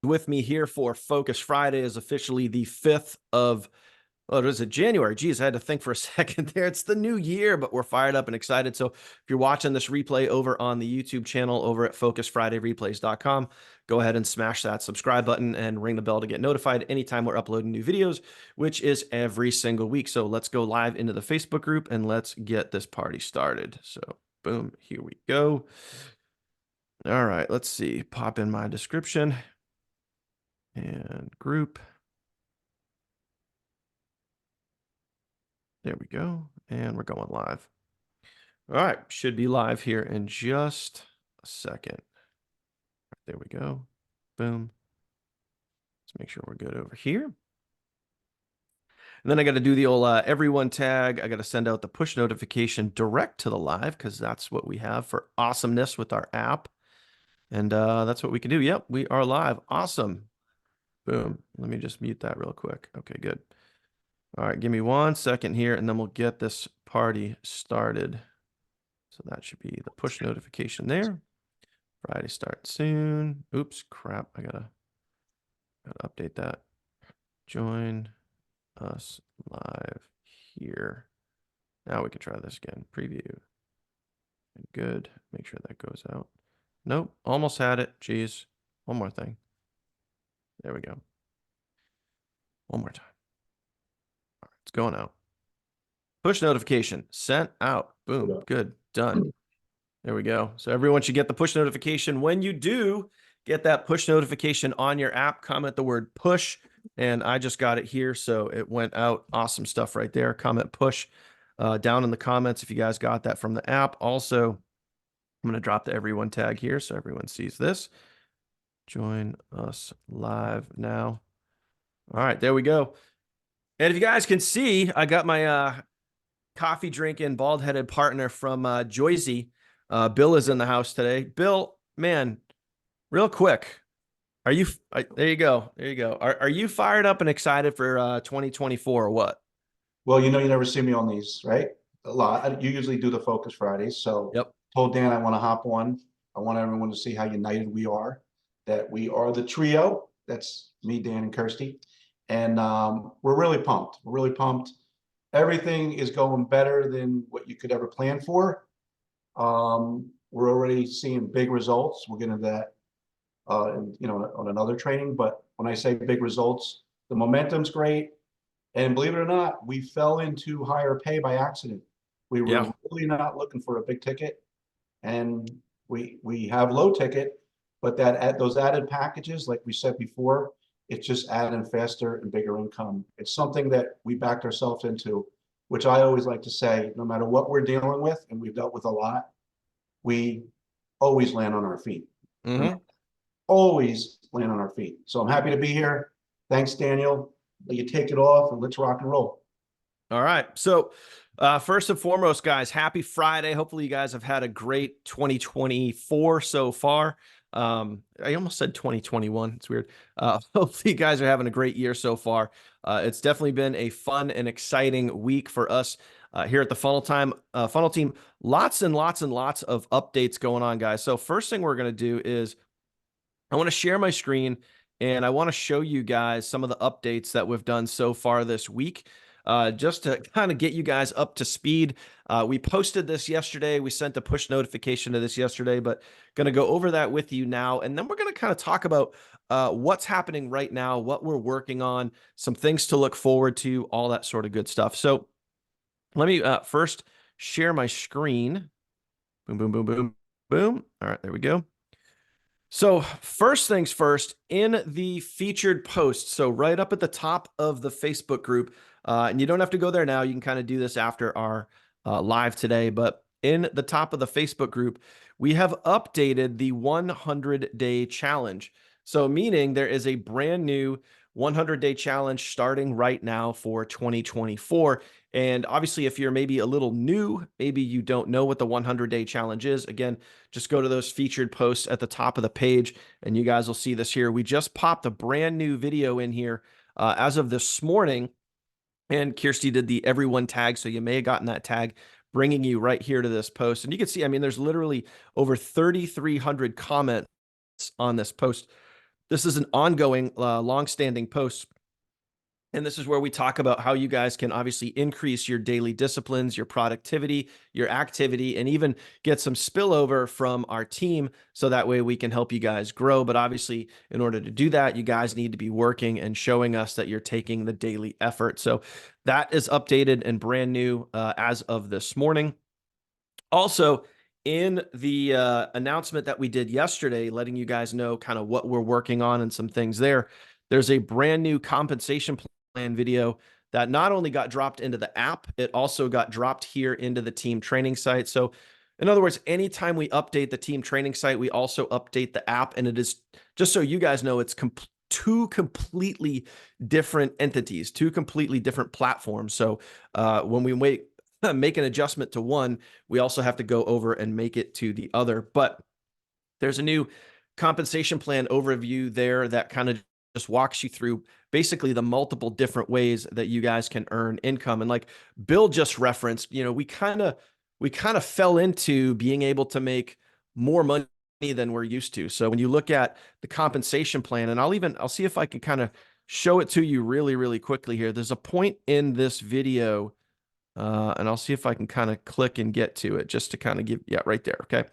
with me here for Focus Friday is officially the 5th of, oh, it it January? Geez, I had to think for a second there. It's the new year, but we're fired up and excited. So if you're watching this replay over on the YouTube channel over at FocusFridayReplays.com, go ahead and smash that subscribe button and ring the bell to get notified anytime we're uploading new videos, which is every single week. So let's go live into the Facebook group and let's get this party started. So boom, here we go. All right, let's see. Pop in my description and group. There we go. And we're going live. All right, should be live here in just a second. There we go. Boom. Let's make sure we're good over here. And then I got to do the old everyone tag. I got to send out the push notification direct to the live because that's what we have for awesomeness with our app. And that's what we can do. Yep, we are live. Awesome. Boom. Let me just mute that real quick. Okay, good. All right, give me 1 second here, and then we'll get this party started. So that should be the push notification there. Friday start soon. Oops, crap. I gotta update that. Join us live here. Now we can try this again. Preview. Good. Make sure that goes out. Nope, almost had it. Jeez. One more thing. There we go. One more time. All right, it's going out. Push notification sent out. Boom. Good. Done. There we go. So everyone should get the push notification. When you do get that push notification on your app, comment the word push. And I just got it here. So it went out. Awesome stuff right there. Comment push down in the comments if you guys got that from the app. Also, I'm going to drop the everyone tag here so everyone sees this. Join us live now. All right, there we go. And if you guys can see, I got my coffee drinking bald-headed partner from Joyzy. Bill is in the house today. Bill, man, real quick, are you there you go. There you go. Are you fired up and excited for 2024 or what? Well, you know, you never see me on these, right? A lot. You usually do the Focus Fridays. So Yep. Told Dan I want to hop on. I want everyone to see how united we are, that we are the trio. That's me, Dan, and Kirsty. And we're really pumped. We're really pumped. Everything is going better than what you could ever plan for. We're already seeing big results. We'll get into that on another training. But when I say big results, the momentum's great. And believe it or not, we fell into higher pay by accident. We were really not looking for a big ticket, and we have low ticket, but those added packages, like we said before, it's just adding faster and bigger income. It's something that we backed ourselves into, which I always like to say, no matter what we're dealing with, and we've dealt with a lot, we always land on our feet. Mm-hmm. Always land on our feet. So I'm happy to be here. Thanks, Daniel. Let you take it off and let's rock and roll. All right. So first and foremost, guys, happy Friday. Hopefully you guys have had a great 2024 so far. I almost said 2021. It's weird. Hopefully you guys are having a great year so far. It's definitely been a fun and exciting week for us here at the Funnel Team. Lots and lots and lots of updates going on, guys. So first thing we're going to do is I want to share my screen and I want to show you guys some of the updates that we've done so far this week. Just to kind of get you guys up to speed. We posted this yesterday. We sent a push notification to this yesterday, but going to go over that with you now. And then we're going to kind of talk about what's happening right now, what we're working on, some things to look forward to, all that sort of good stuff. So let me first share my screen. Boom, boom, boom, boom, boom. All right, there we go. So first things first, in the featured post, so right up at the top of the Facebook group, and you don't have to go there now. You can kind of do this after our live today. But in the top of the Facebook group, we have updated the 100-day challenge. So meaning there is a brand new 100-day challenge starting right now for 2024. And obviously, if you're maybe a little new, maybe you don't know what the 100-day challenge is, again, just go to those featured posts at the top of the page, and you guys will see this here. We just popped a brand new video in here as of this morning, and Kirsty did the everyone tag, so you may have gotten that tag, bringing you right here to this post. And you can see, I mean, there's literally over 3,300 comments on this post. This is an ongoing, long-standing post. And this is where we talk about how you guys can obviously increase your daily disciplines, your productivity, your activity, and even get some spillover from our team. So that way we can help you guys grow. But obviously, in order to do that, you guys need to be working and showing us that you're taking the daily effort. So that is updated and brand new as of this morning. Also, in the announcement that we did yesterday, letting you guys know kind of what we're working on and some things there, there's a brand new compensation plan video that not only got dropped into the app, it also got dropped here into the team training site. So in other words, anytime we update the team training site, we also update the app. And it is, just so you guys know, it's two completely different entities, two completely different platforms. So when we make an adjustment to one, we also have to go over and make it to the other. But there's a new compensation plan overview there that kind of just walks you through basically the multiple different ways that you guys can earn income. And like Bill just referenced, we kind of fell into being able to make more money than we're used to. So when you look at the compensation plan, and I'll see if I can kind of show it to you really, really quickly here. There's a point in this video, and I'll see if I can kind of click and get to it just to kind of give, yeah, right there. Okay.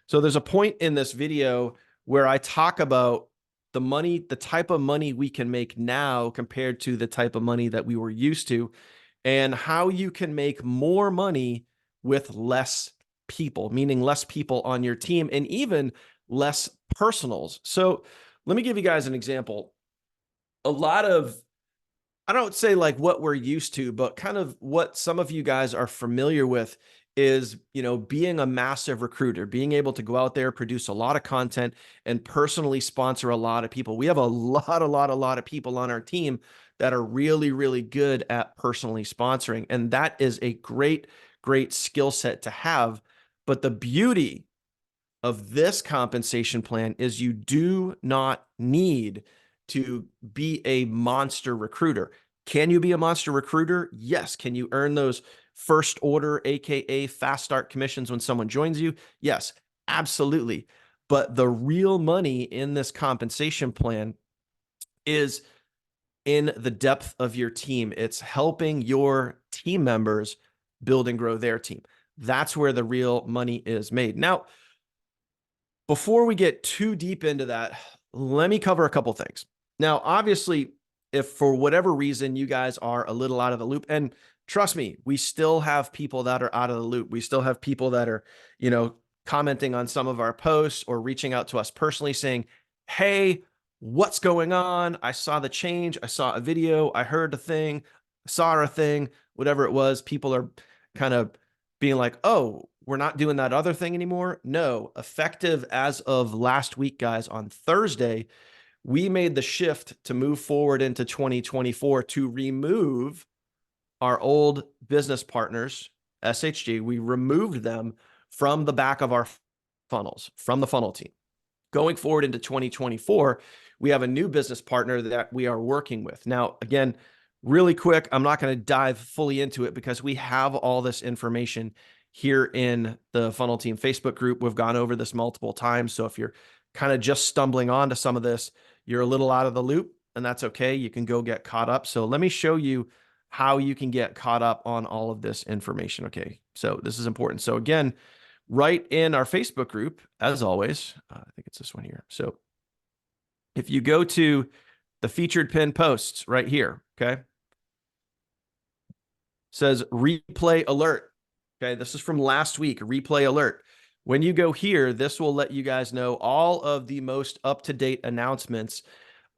So there's a point in this video where I talk about the money, the type of money we can make now compared to the type of money that we were used to, and how you can make more money with less people, meaning less people on your team and even less personals. So let me give you guys an example. A lot of, I don't say like what we're used to, but kind of what some of you guys are familiar with is, being a massive recruiter, being able to go out there, produce a lot of content and personally sponsor a lot of people. We have a lot of people on our team that are really, really good at personally sponsoring. And that is a great, great skill set to have. But the beauty of this compensation plan is you do not need to be a monster recruiter. Can you be a monster recruiter? Yes. Can you earn those first order, AKA fast start commissions when someone joins you? Yes, absolutely. But the real money in this compensation plan is in the depth of your team. It's helping your team members build and grow their team. That's where the real money is made. Now, before we get too deep into that, let me cover a couple things. Now, obviously, if for whatever reason you guys are a little out of the loop, and trust me, we still have people that are out of the loop. We still have people that are, commenting on some of our posts or reaching out to us personally saying, hey, what's going on? I saw the change. I saw a video. I heard a thing, saw a thing, whatever it was. People are kind of being like, oh, we're not doing that other thing anymore. No, effective as of last week, guys, on Thursday, we made the shift to move forward into 2024 to remove our old business partners, SHG. We removed them from the back of our funnels, from the funnel team. Going forward into 2024, we have a new business partner that we are working with. Now, again, really quick, I'm not going to dive fully into it because we have all this information here in the Funnel Team Facebook group. We've gone over this multiple times. So if you're kind of just stumbling onto some of this, you're a little out of the loop, and that's okay. You can go get caught up. So let me show you how you can get caught up on all of this information. Okay. So this is important. So again, right in our Facebook group, as always, I think it's this one here. So if you go to the featured pinned posts right here, okay, says replay alert. Okay, this is from last week, replay alert. When you go here, this will let you guys know all of the most up-to-date announcements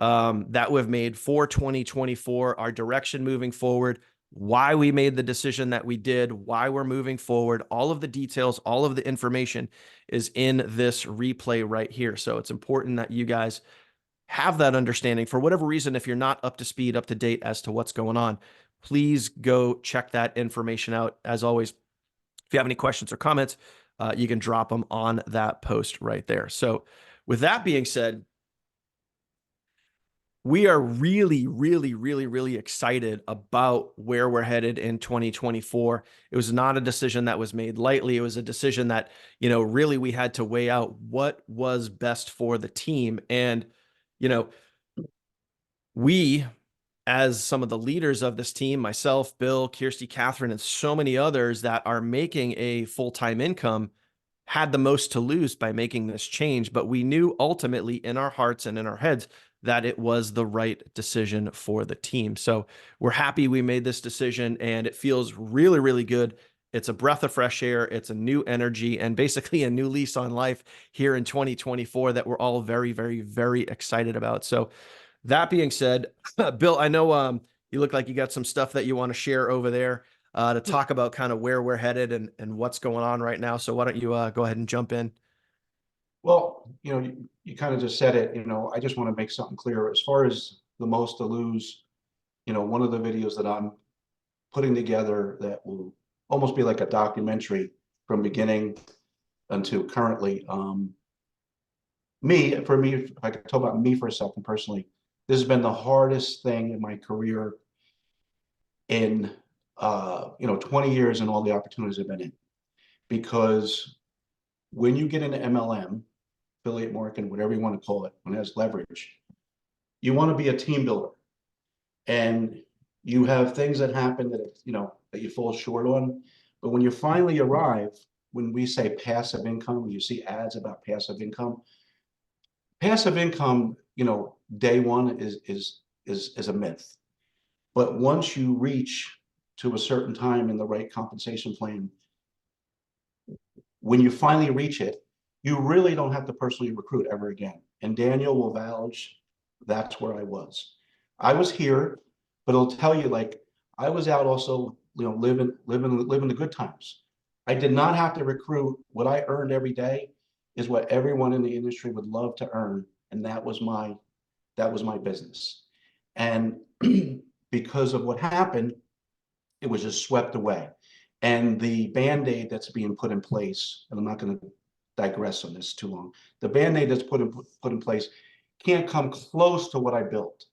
that we've made for 2024, our direction moving forward, why we made the decision that we did, why we're moving forward. All of the details, all of the information is in this replay right here. So it's important that you guys have that understanding. For whatever reason, if you're not up to speed, up to date as to what's going on, please go check that information out. As always, if you have any questions or comments, you can drop them on that post right there. So with that being said, we are really, really, really, really excited about where we're headed in 2024. It was not a decision that was made lightly. It was a decision that, really we had to weigh out what was best for the team. And, you know, we, as some of the leaders of this team, myself, Bill, Kirsty, Catherine, and so many others that are making a full-time income, had the most to lose by making this change. But we knew ultimately in our hearts and in our heads that it was the right decision for the team. So we're happy we made this decision, and it feels really, really good. It's a breath of fresh air. It's a new energy and basically a new lease on life here in 2024 that we're all very, very, very excited about. So that being said, Bill, I know you look like you got some stuff that you want to share over there to talk about kind of where we're headed and what's going on right now. So why don't you go ahead and jump in? Well, you kind of just said it, I just want to make something clear. As far as the most to lose, one of the videos that I'm putting together that will almost be like a documentary from beginning until currently. For me, if I could talk about me for a second personally, this has been the hardest thing in my career in 20 years and all the opportunities I've been in. Because when you get into MLM, affiliate marketing, whatever you want to call it, when it has leverage, you want to be a team builder. And you have things that happen that you fall short on. But when you finally arrive, when we say passive income, you see ads about passive income. Passive income, day one is a myth. But once you reach to a certain time in the right compensation plan, when you finally reach it, you really don't have to personally recruit ever again. And Daniel will vouch that's where I was. I was here, but it'll tell you, like, I was out also, living the good times. I did not have to recruit. What I earned every day is what everyone in the industry would love to earn, and that was my business. And because of what happened, it was just swept away. And the Band-Aid that's being put in place, and I'm not going to digress on this too long, the Band-Aid that's put in place can't come close to what I built.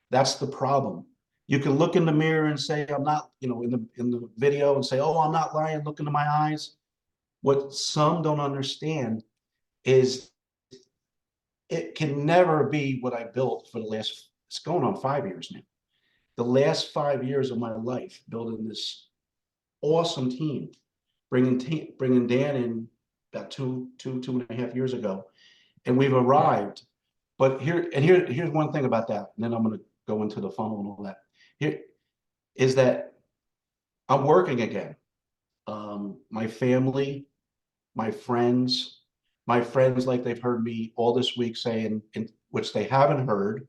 That's the problem. You can look in the mirror and say, I'm not, in the video and say, oh, I'm not lying, look into my eyes. What some don't understand is it can never be what I built for the last, it's going on 5 years now. The last 5 years of my life building this awesome team, bringing Dan in about two and a half years ago, and we've arrived. But here's one thing about that, and then I'm going to go into the funnel and all that. Here is that I'm working again. My family, my friends, like they've heard me all this week saying, which they haven't heard,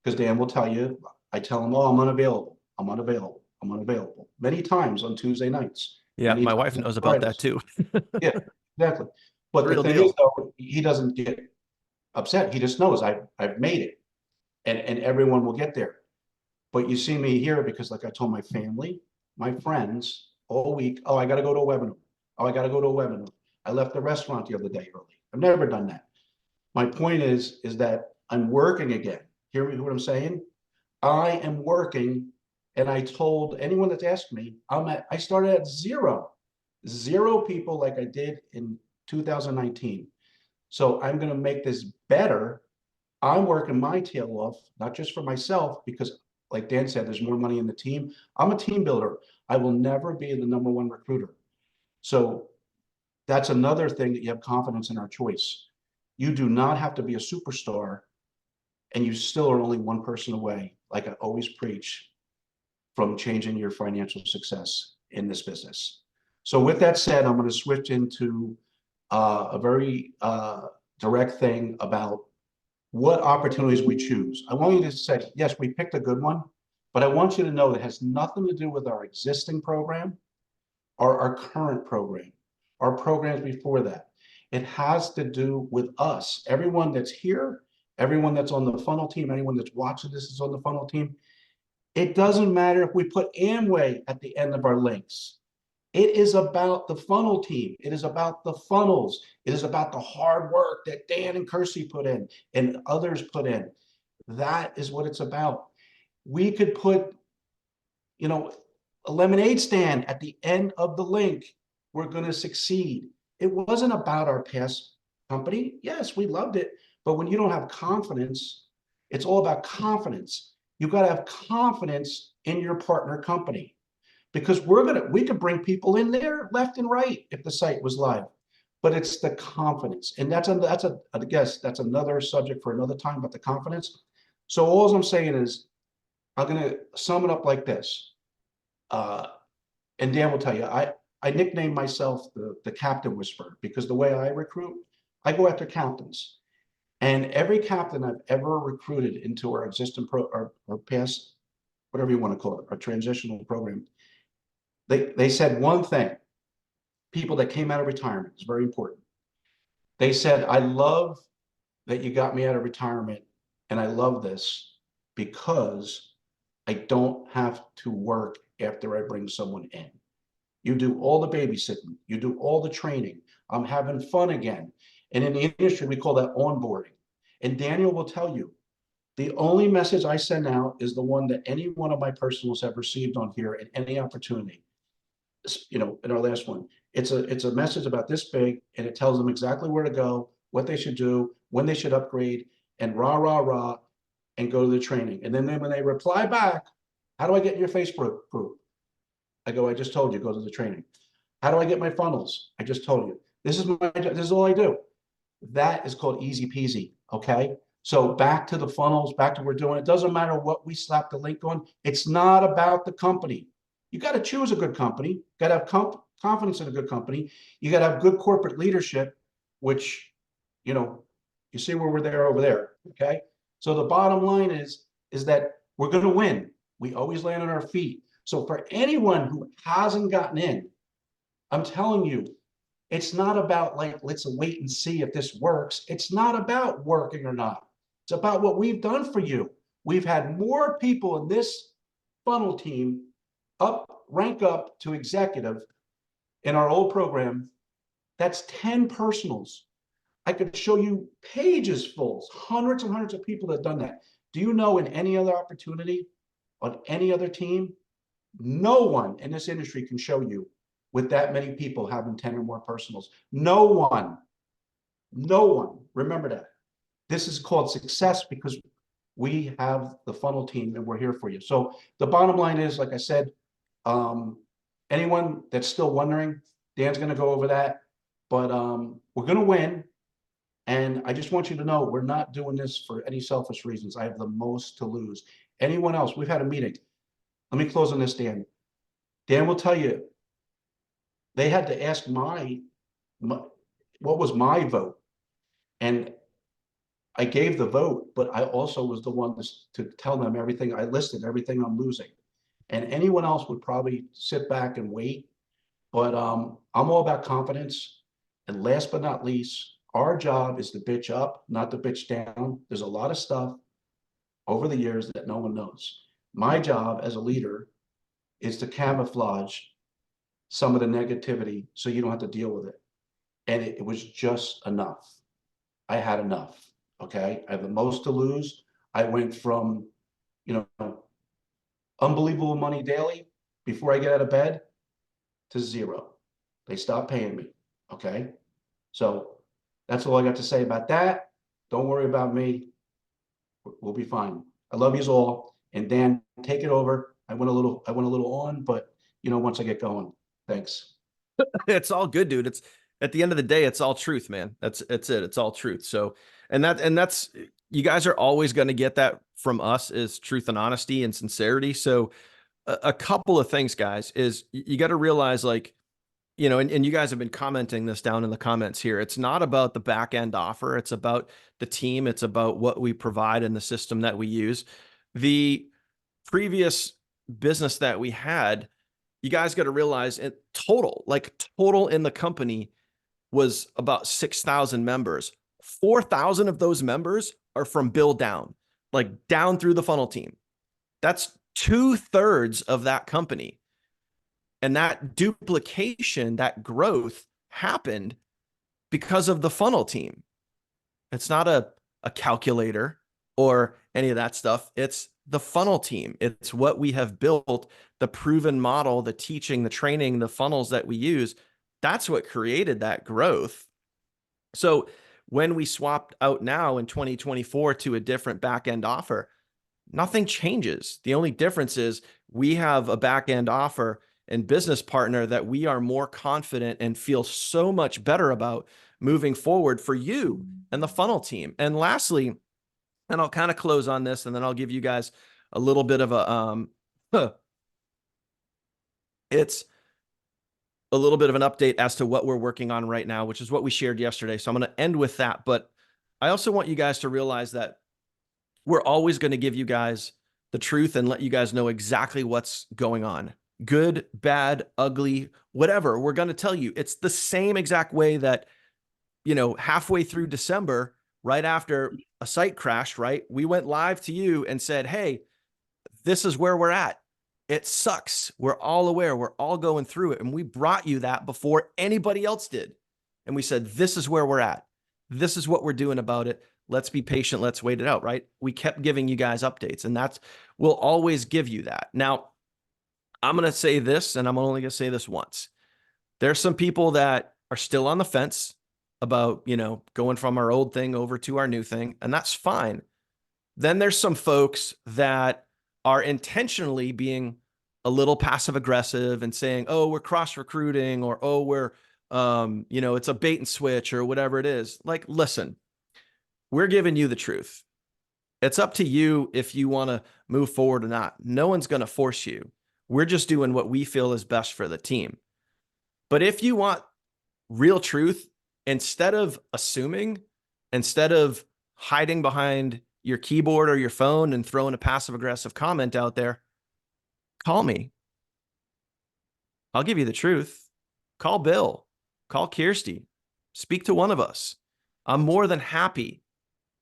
because Dan will tell you, I tell them, oh, I'm unavailable. I'm unavailable. I'm unavailable. Many times on Tuesday nights. Yeah, my wife knows about that too. Yeah, exactly. But the thing is, though, he doesn't get upset. He just knows I've made it, and everyone will get there. But you see me here because, like I told my family, my friends all week, oh, I got to go to a webinar. Oh, I got to go to a webinar. I left the restaurant the other day early. I've never done that. My point is that I'm working again. Hear me what I'm saying? I am working, and I told anyone that's asked me, I started at zero people like I did in 2019. So I'm going to make this better. I'm working my tail off, not just for myself, because like Dan said, there's more money in the team. I'm a team builder. I will never be the number one recruiter. So that's another thing that you have confidence in our choice. You do not have to be a superstar, and you still are only one person away, like I always preach, from changing your financial success in this business. So with that said, I'm going to switch into a very direct thing about what opportunities we choose. I want you to say, yes, we picked a good one, but I want you to know it has nothing to do with our existing program or our current program, our programs before that. It has to do with us. Everyone that's here, everyone that's on the funnel team, anyone that's watching this is on the funnel team. It doesn't matter if we put Amway at the end of our links. It is about the funnel team. It is about the funnels. It is about the hard work that Dan and Kirsty put in and others put in. That is what it's about. We could put, a lemonade stand at the end of the link. We're going to succeed. It wasn't about our past company. Yes, we loved it. But when you don't have confidence, It's all about confidence. You got to have confidence in your partner company, because we could bring people in there left and right if the site was live, but it's the confidence. And I guess that's another subject for another time, about the confidence. So all I'm saying is, I'm going to sum it up like this. And Dan will tell you, I nicknamed myself the Captain Whisperer, because the way I recruit, I go after captains. And every captain I've ever recruited into our existing our past, whatever you want to call it, our transitional program, they said one thing. People that came out of retirement, is very important. They said, I love that you got me out of retirement, and I love this because I don't have to work after I bring someone in. You do all the babysitting, you do all the training. I'm having fun again. And in the industry, we call that onboarding. And Daniel will tell you, the only message I send out is the one that any one of my personals have received on here at any opportunity. You know, in our last one, it's a message about this big, and it tells them exactly where to go, what they should do, when they should upgrade, and rah, rah, rah, and go to the training. And then when they reply back, how do I get in your Facebook group? I go, I just told you, go to the training. How do I get my funnels? I just told you. This is all I do. That is called easy peasy. Okay. So back to the funnels, back to what we're doing. It doesn't matter what we slap the link on. It's not about the company. You got to choose a good company. You got to have confidence in a good company. You got to have good corporate leadership, which, you know, you see where we're there over there. Okay. So the bottom line is that we're going to win. We always land on our feet. So for anyone who hasn't gotten in, I'm telling you, it's not about like, let's wait and see if this works. It's not about working or not. It's about what we've done for you. We've had more people in this funnel team rank up to executive in our old program. That's 10 personals. I could show you pages full, hundreds and hundreds of people that have done that. Do you know in any other opportunity on any other team, no one in this industry can show you with that many people having 10 or more personals. No one. Remember that. This is called success because we have the funnel team and we're here for you. So the bottom line is, like I said, anyone that's still wondering, Dan's going to go over that, but we're going to win. And I just want you to know, we're not doing this for any selfish reasons. I have the most to lose. Anyone else? We've had a meeting. Let me close on this, Dan. Dan will tell you, they had to ask what was my vote. And I gave the vote, but I also was the one to tell them everything. I listed everything I'm losing. And anyone else would probably sit back and wait. But I'm all about confidence. And last but not least, our job is to bitch up, not to bitch down. There's a lot of stuff over the years that no one knows. My job as a leader is to camouflage some of the negativity so you don't have to deal with it. And it was just enough. I had enough. Okay. I have the most to lose. I went from, you know, unbelievable money daily before I get out of bed to zero. They stopped paying me. Okay. So that's all I got to say about that. Don't worry about me. We'll be fine. I love you all. And Dan, take it over. I went a little on, but you know, once I get going, thanks. It's all good, dude. It's at the end of the day, it's all truth, man. That's it. It's all truth. So, and that's, you guys are always going to get that from us, is truth and honesty and sincerity. So a couple of things, guys, is you got to realize, like, you know, and you guys have been commenting this down in the comments here. It's not about the back end offer. It's about the team. It's about what we provide and the system that we use. The previous business that we had, you guys got to realize total in the company was about 6,000 members. 4,000 of those members are from Bill down, like down through the funnel team. That's 2/3 of that company. And that duplication, that growth happened because of the funnel team. It's not a calculator or any of that stuff. It's the funnel team. It's what we have built, the proven model, the teaching, the training, the funnels that we use. That's what created that growth. So when we swapped out now in 2024 to a different back end offer, nothing changes. The only difference is we have a back end offer and business partner that we are more confident and feel so much better about moving forward for you and the funnel team. And lastly, and I'll kind of close on this, and then I'll give you guys a little bit of a it's a little bit of an update as to what we're working on right now, which is what we shared yesterday. So I'm going to end with that. But I also want you guys to realize that we're always going to give you guys the truth and let you guys know exactly what's going on. Good, bad, ugly, whatever. We're going to tell you. It's the same exact way that, halfway through December, right after a site crashed, right? We went live to you and said, hey, this is where we're at. It sucks. We're all aware. We're all going through it. And we brought you that before anybody else did. And we said, this is where we're at. This is what we're doing about it. Let's be patient. Let's wait it out, right? We kept giving you guys updates, and we'll always give you that. Now, I'm going to say this, and I'm only going to say this once. There's some people that are still on the fence about, going from our old thing over to our new thing, and that's fine. Then there's some folks that are intentionally being a little passive aggressive and saying, oh, we're cross recruiting, or, oh, we're, it's a bait and switch, or whatever it is. Like, listen, we're giving you the truth. It's up to you if you want to move forward or not. No one's going to force you. We're just doing what we feel is best for the team. But if you want real truth, instead of assuming, instead of hiding behind your keyboard or your phone and throwing a passive aggressive comment out there, call me. I'll give you the truth. Call Bill, call Kirsty, speak to one of us. I'm more than happy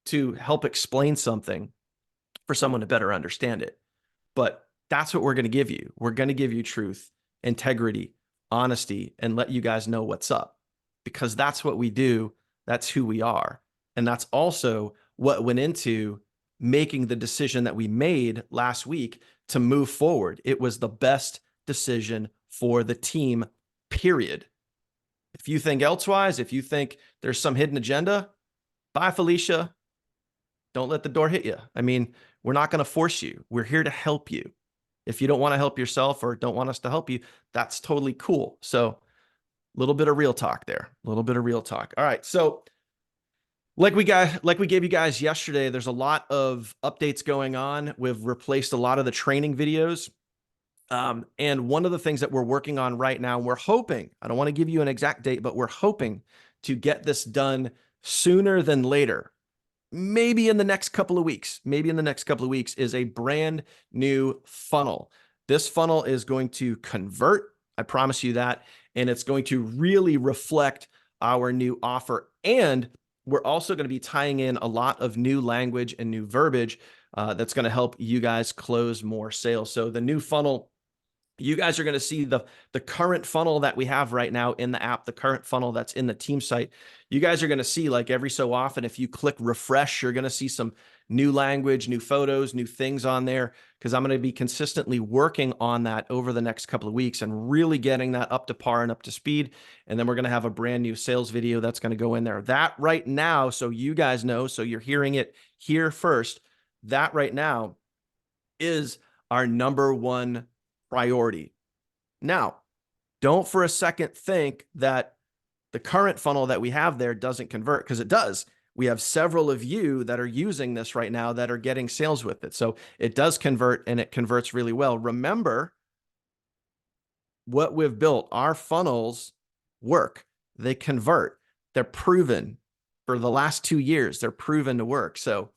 to help explain something for someone to better understand it. But that's what we're going to give you. We're going to give you truth, integrity, honesty, and let you guys know what's up, because that's what we do. That's who we are. And that's also what went into making the decision that we made last week to move forward. It was the best decision for the team, period. If you think elsewise, if you think there's some hidden agenda, bye, Felicia. Don't let the door hit you. I mean, we're not going to force you. We're here to help you. If you don't want to help yourself or don't want us to help you, that's totally cool. So a little bit of real talk there, a little bit of real talk. All right. So like we gave you guys yesterday, there's a lot of updates going on. We've replaced a lot of the training videos. And one of the things that we're working on right now, we're hoping, I don't want to give you an exact date, but we're hoping to get this done sooner than later. Maybe in the next couple of weeks, is a brand new funnel. This funnel is going to convert. I promise you that. And it's going to really reflect our new offer. And we're also going to be tying in a lot of new language and new verbiage that's going to help you guys close more sales. So the new funnel, you guys are going to see the current funnel that we have right now in the app, the current funnel that's in the team site. You guys are going to see, like, every so often, if you click refresh, you're going to see some new language, new photos, new things on there, because I'm going to be consistently working on that over the next couple of weeks and really getting that up to par and up to speed. And then we're going to have a brand new sales video that's going to go in there. That right now, so you guys know, so you're hearing it here first, that right now is our #1 priority. Now, don't for a second think that the current funnel that we have there doesn't convert, because it does. We have several of you that are using this right now that are getting sales with it. So it does convert, and it converts really well. Remember what we've built. Our funnels work. They convert. They're proven. For the last 2 years, they're proven to work. So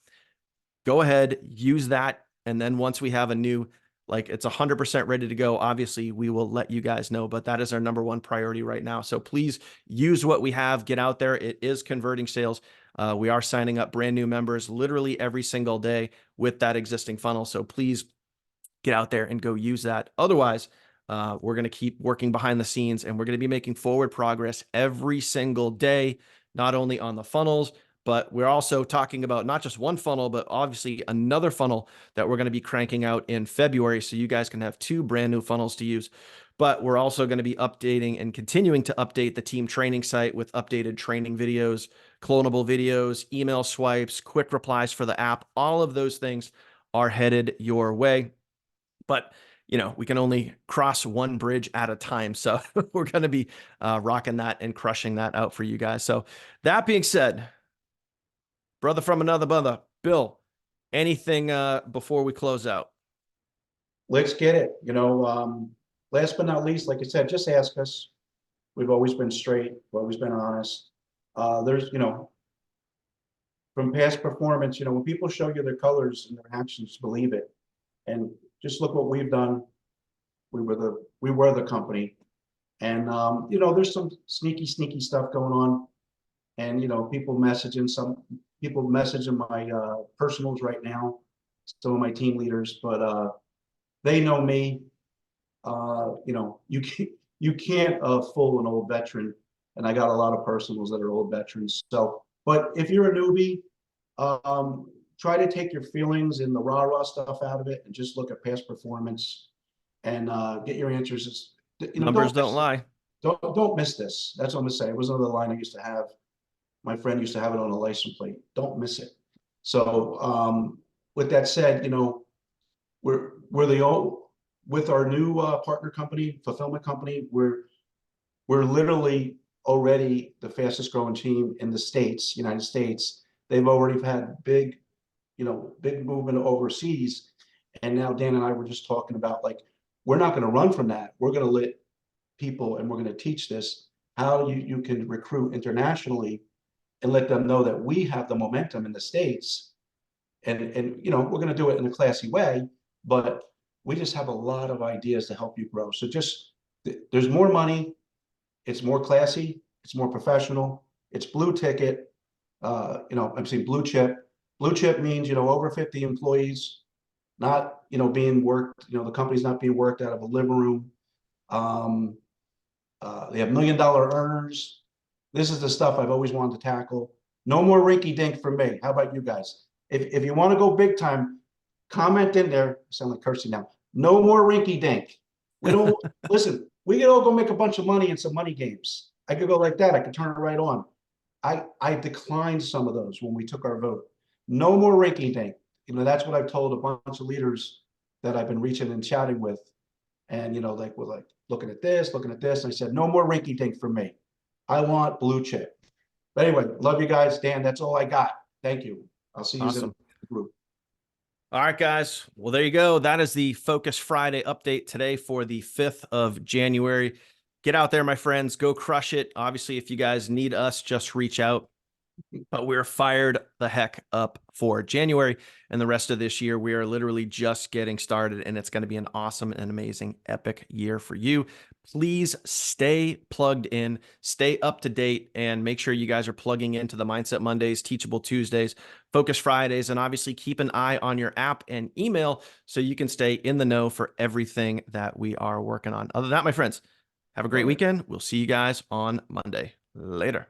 go ahead, use that. And then once we have a new, like, it's 100% ready to go, obviously we will let you guys know, but that is our #1 priority right now. So please use what we have, get out there. It is converting sales. We are signing up brand new members literally every single day with that existing funnel. So please get out there and go use that. Otherwise, we're going to keep working behind the scenes, and we're going to be making forward progress every single day, not only on the funnels, but we're also talking about not just one funnel, but obviously another funnel that we're going to be cranking out in February. So you guys can have 2 brand new funnels to use. But we're also going to be updating and continuing to update the team training site with updated training videos, clonable videos, email swipes, quick replies for the app. All of those things are headed your way. But, you know, we can only cross one bridge at a time. So we're going to be rocking that and crushing that out for you guys. So that being said, brother from another brother, Bill, anything before we close out? Let's get it. Last but not least, like I said, just ask us. We've always been straight, we've always been honest. There's, from past performance, when people show you their colors and their actions, believe it. And just look what we've done. We were the company. And there's some sneaky stuff going on. And people messaging my personals right now, some of my team leaders, but they know me. You can't fool an old veteran, and I got a lot of personals that are old veterans. So, but if you're a newbie, try to take your feelings and the rah stuff out of it, and just look at past performance and get your answers. Numbers don't lie. Don't miss this. That's what I'm gonna say. It was another line I used to have. My friend used to have it on a license plate. Don't miss it. So, with that said, we're the old. With our new partner company, fulfillment company, we're literally already the fastest growing team in the States, United States. They've already had big movement overseas. And now Dan and I were just talking about, like, we're not going to run from that. We're going to let people, and we're going to teach this, how you can recruit internationally and let them know that we have the momentum in the States. And we're going to do it in a classy way, but we just have a lot of ideas to help you grow. So there's more money. It's more classy. It's more professional. It's blue ticket. I'm saying blue chip. Blue chip means, over 50 employees, not, being worked, the company's not being worked out of a living room. They have $1 million earners. This is the stuff I've always wanted to tackle. No more rinky dink for me. How about you guys? If you want to go big time, comment in there. I sound like Kirsty now. No more rinky dink. We don't listen. We could all go make a bunch of money in some money games. I could go like that. I could turn it right on. I declined some of those when we took our vote. No more rinky dink. That's what I've told a bunch of leaders that I've been reaching and chatting with. And we're like looking at this. And I said, no more rinky dink for me. I want blue chip. But anyway, love you guys. Dan, that's all I got. Thank you. I'll see you in the group. All right, guys. Well, there you go. That is the Focus Friday update today for the 5th of January. Get out there, my friends. Go crush it. Obviously, if you guys need us, just reach out. But we're fired the heck up for January and the rest of this year. We are literally just getting started, and it's going to be an awesome and amazing, epic year for you. Please stay plugged in, stay up to date, and make sure you guys are plugging into the Mindset Mondays, Teachable Tuesdays, Focus Fridays, and obviously keep an eye on your app and email so you can stay in the know for everything that we are working on. Other than that, my friends, have a great weekend. We'll see you guys on Monday. Later.